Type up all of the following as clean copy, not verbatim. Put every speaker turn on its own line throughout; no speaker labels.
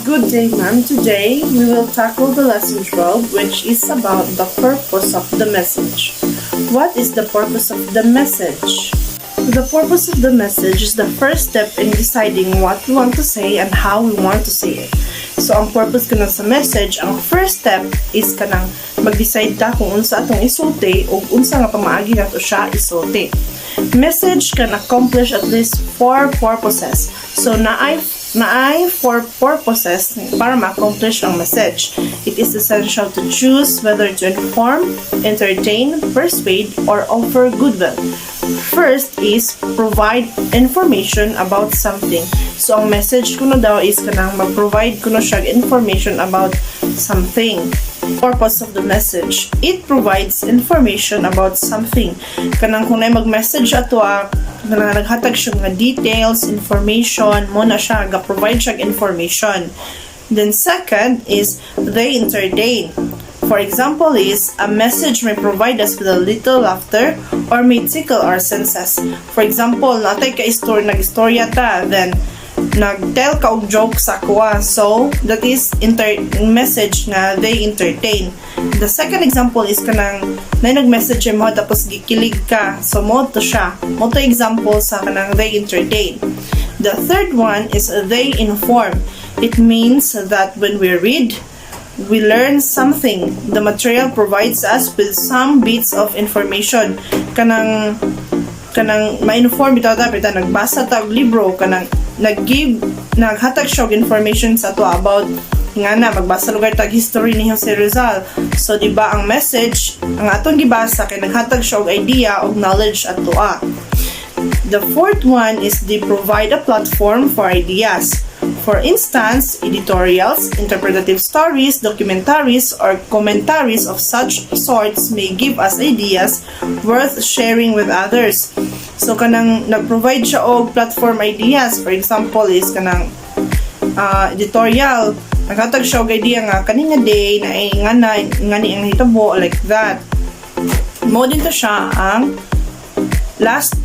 Good day, ma'am. Today, we will tackle the lesson 12, which is about the purpose of the message. What is the purpose of the message? The purpose of the message is the first step in deciding what we want to say and how we want to say it. So, ang purpose ko na sa message, ang first step is kanang mag-decide ta kung unsa atong isulti o unsa nga pamaagi nato siya isulti. Message can accomplish at least 4 purposes. So, naay 4 purposes para ma-accomplish ang message. It is essential to choose whether to inform, entertain, persuade, or offer goodwill. First is provide information about something. So, ang message ko na daw is kanang mag-provide ko na siya information about something. Purpose of the message. It provides information about something. Kanang kung na mag-message ato kanang naghatag siya mga details, information, mo na siya, ga-provide siya information. Then second is they entertain. For example is, a message may provide us with a little laughter or may tickle our senses. For example, natay ka nag-istorya ta, then nag-tell ka og joke sa kuha. So, that is message na they entertain. The second example is kanang nag-message mo tapos gikilig ka. So, mo to siya. Mo to example sa kanang they entertain. The third one is they inform. It means that when we read, we learn something. The material provides us with some bits of information. Kanang ma-inform bitaw ta nagbasa ta og libro, kanang naghatag siya og information sa ato about nga na magbasa lugar tag history ni Jose Rizal. So di ba ang message ang atong gibasa kay naghatag siya og idea og knowledge ato. The fourth one is they provide a platform for ideas. For instance, editorials, interpretative stories, documentaries, or commentaries of such sorts may give us ideas worth sharing with others. So, kanang nag-provide siya og platform ideas. For example, is kanang editorial. Naghatag siya og idea nga, kaninga day, ngani ang hitabo, like that. Mo din to siya ang last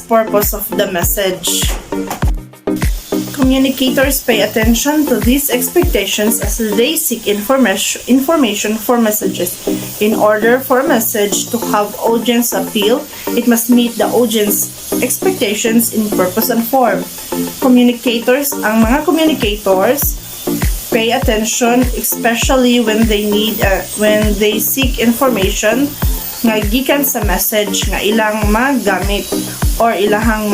purpose of the message. Communicators pay attention to these expectations as they seek information for messages. In order for a message to have audience appeal, it must meet the audience expectations in purpose and form. Ang mga communicators pay attention especially when they seek information nga gikan sa message nga ilang magamit or ilahang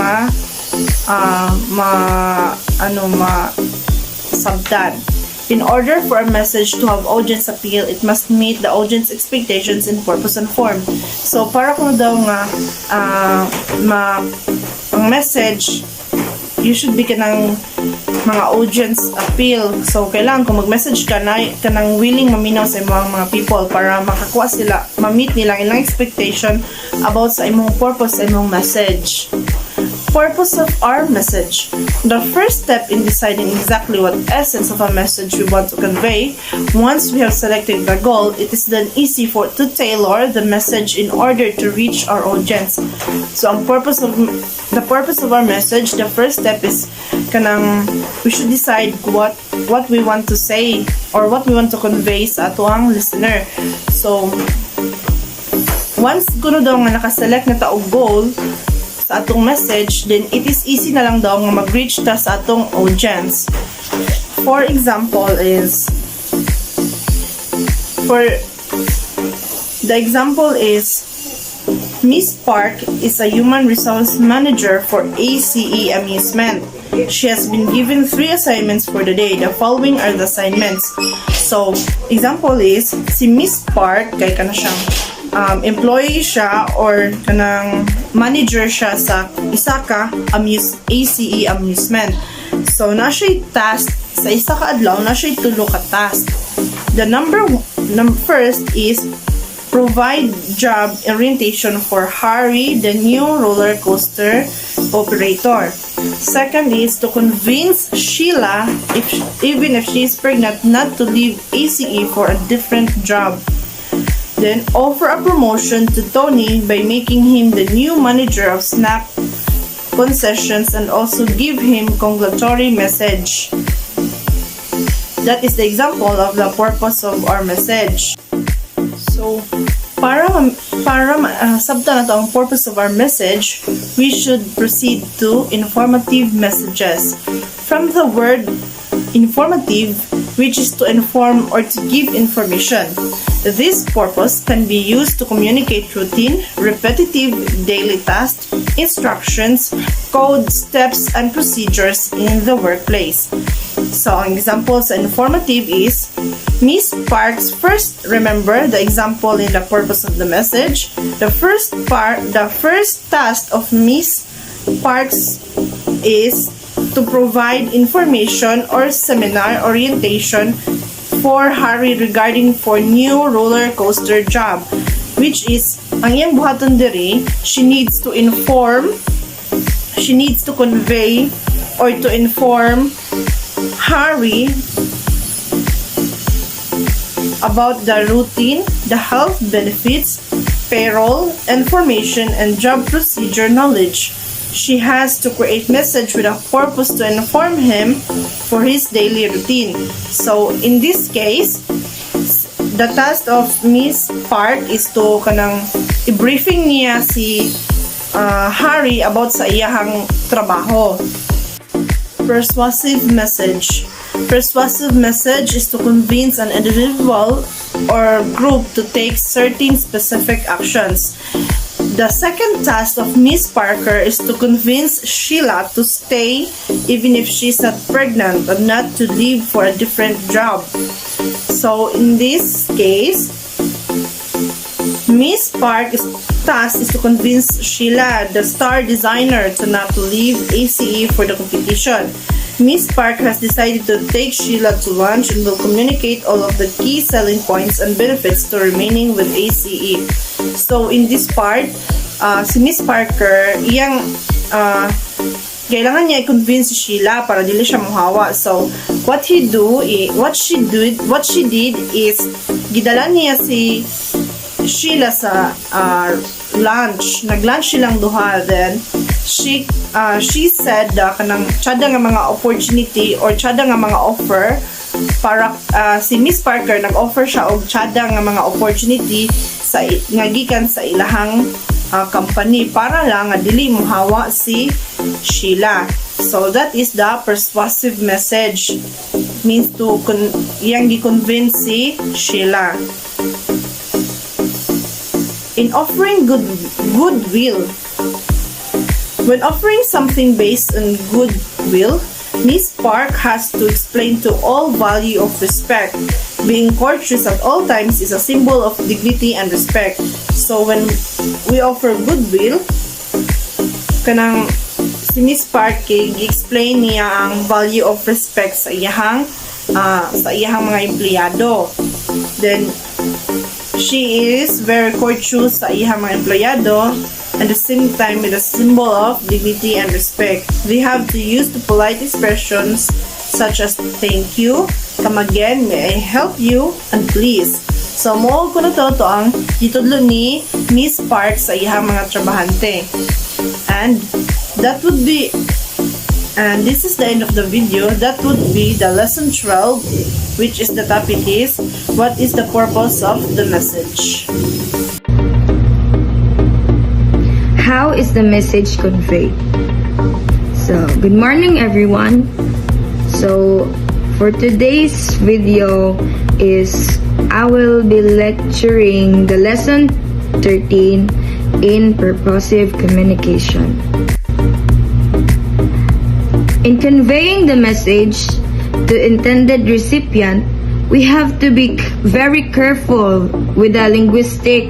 sabdan. In order for a message to have audience appeal, it must meet the audience expectations in purpose and form. So, para kung daw nga ang message, you should be kanang mga audience appeal. So, kailangan kung mag-message ka na kanang willing maminaw sa mga people para makakuha sila, ma-meet nila ilang expectation about sa imong purpose sa imong message. Purpose of our message. The first step in deciding exactly what essence of a message we want to convey, once we have selected the goal, it is then easy to tailor the message in order to reach our audience. So, the purpose of our message, the first step is kanang we should decide what we want to say or what we want to convey sa atuang listener. So, once kuno daw nga nakaselect na ta og goal sa atong message, then it is easy na lang daw nga mag-reach ta sa atong audience. For example is, Miss Park is a human resource manager for ACE Amusement. She has been given 3 assignments for the day. The following are the assignments. So, example is, si Miss Park, kay kana siyang employee siya or kanang manager siya sa isa ka ACE Amusement. So, na siya'y task sa isa ka adlaw, na siya'y 3 ka task. The number first is provide job orientation for Harry, the new roller coaster operator. Second is to convince Sheila, even if she is pregnant, not to leave ACE for a different job. Then offer a promotion to Tony by making him the new manager of snack concessions and also give him congratulatory message. That is the example of the purpose of our message. So, para sabta na to ang purpose of our message, we should proceed to informative messages. From the word informative, which is to inform or to give information. This purpose can be used to communicate routine, repetitive daily tasks, instructions, code, steps, and procedures in the workplace. So, ang example sa informative is, Miss Parks first remember the example in the purpose of the message. The first task of Miss Parks is to provide information or seminar orientation for Harry regarding for new roller coaster job, which is ang iyang buhaton diri, she needs to convey or to inform Harry about the routine, the health benefits, payroll, information, and job procedure knowledge. She has to create message with a purpose to inform him for his daily routine. So, in this case, the task of Miss Park is to kanang i-briefing niya si Harry about sa iyahang trabaho. Persuasive message. Persuasive message is to convince an individual or group to take certain specific actions. The second task of Miss Parker is to convince Sheila to stay even if she's not pregnant and not to leave for a different job. So in this case, Miss Park's task is to convince Sheila, the star designer, to not leave ACE for the competition. Miss Park has decided to take Sheila to lunch and will communicate all of the key selling points and benefits to remaining with ACE. So, in this part, si Miss Parker, kailangan niya i-convince si Sheila para dili siya muhawa. So, what she did is, gidala niya si Sheila sa lunch. Nag-lunch silang duha. Then, she said kanang tsada nga mga opportunity or tsada nga mga offer para si Miss Parker nag-offer siya og tsada nga mga opportunity sa nga gikan sa ilahang company para lang nga dili mohawa si Sheila. So that is the persuasive message, means to iyang gi-convince si Sheila. In offering goodwill. When offering something based on goodwill, Miss Park has to explain to all value of respect. Being courteous at all times is a symbol of dignity and respect. So when we offer goodwill, kanang si Miss Park i-explain niya ang value of respect sa iyahang mga empleyado. Then she is very courteous sa iyahang mga empleyado. At the same time, with a symbol of dignity and respect. They have to use the polite expressions such as thank you, come again, may I help you, and please. So, mo ko na to ang itudlo ni Miss Park sa iyang mga trabahante. And this is the end of the video. That would be the lesson 12, which is the topic is, what is the purpose of the message?
How is the message conveyed? So, good morning everyone. So, for today's video is I will be lecturing the lesson 13 in purposive communication. In conveying the message to intended recipient, we have to be very careful with the linguistic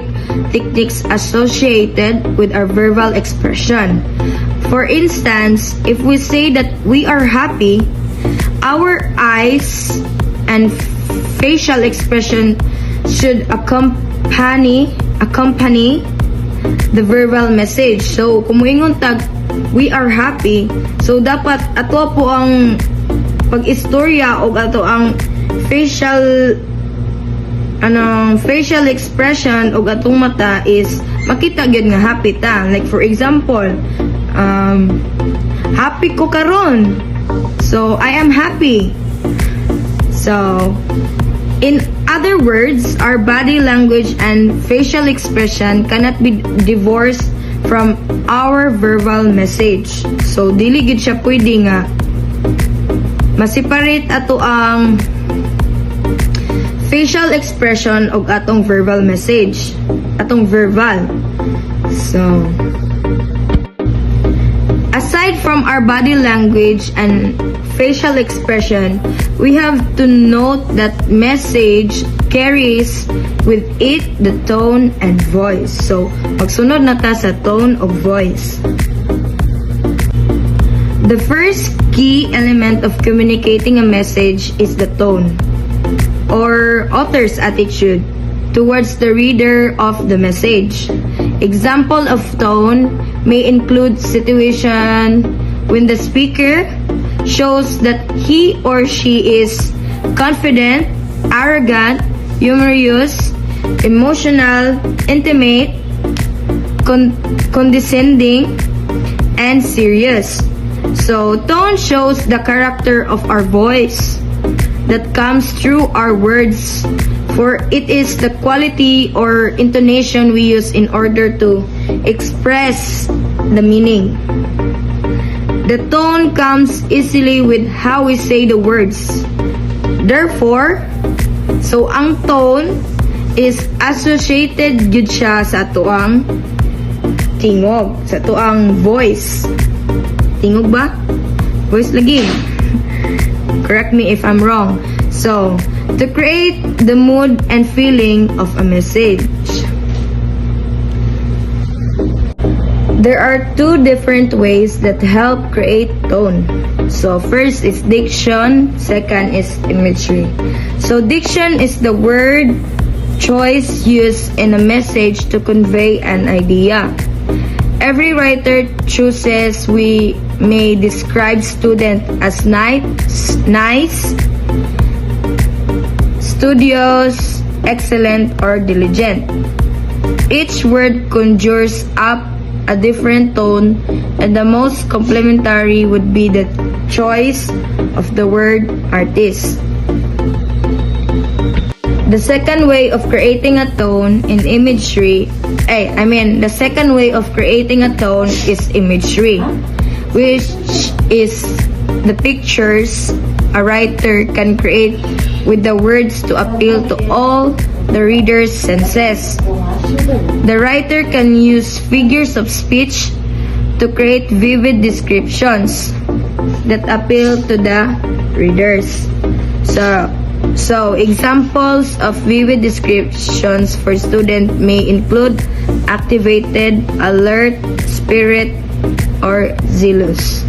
techniques associated with our verbal expression. For instance, if we say that we are happy, our eyes and facial expression should accompany the verbal message. So, kung moingon tag, we are happy, so dapat ato po ang pag-istorya o ato ang facial expression o atong mata is makita gyud nga happy ta. Like for example, happy ko karon, so I am happy. So, in other words, our body language and facial expression cannot be divorced from our verbal message. So, dili gid siya pwede nga ma-separate ato ang facial expression og atong verbal message, atong verbal. So, aside from our body language and facial expression, we have to note that message carries with it the tone and voice. So, magsunod na ta sa tone of voice. The first key element of communicating a message is the tone, or author's attitude towards the reader of the message. Example of tone may include situation when the speaker shows that he or she is confident, arrogant, humorous, emotional, intimate, condescending, and serious. So, tone shows the character of our voice that comes through our words, for it is the quality or intonation we use in order to express the meaning. The tone comes easily with how we say the words. Therefore, so ang tone is associated gyud siya sa tuang tingog, sa tuang voice. Tingog ba? Voice lagi. Correct me if I'm wrong. So, to create the mood and feeling of a message. There are two different ways that help create tone. So, first is diction, second is imagery. So, diction is the word choice used in a message to convey an idea. Every writer chooses we may describe student as nice, studious, excellent, or diligent. Each word conjures up a different tone, and the most complimentary would be the choice of the word artist. The second way of creating a tone in imagery, the second way of creating a tone is imagery, which is the pictures a writer can create with the words to appeal to all the reader's senses. The writer can use figures of speech to create vivid descriptions that appeal to the readers. So examples of vivid descriptions for students may include activated, alert, spirit, or zealous.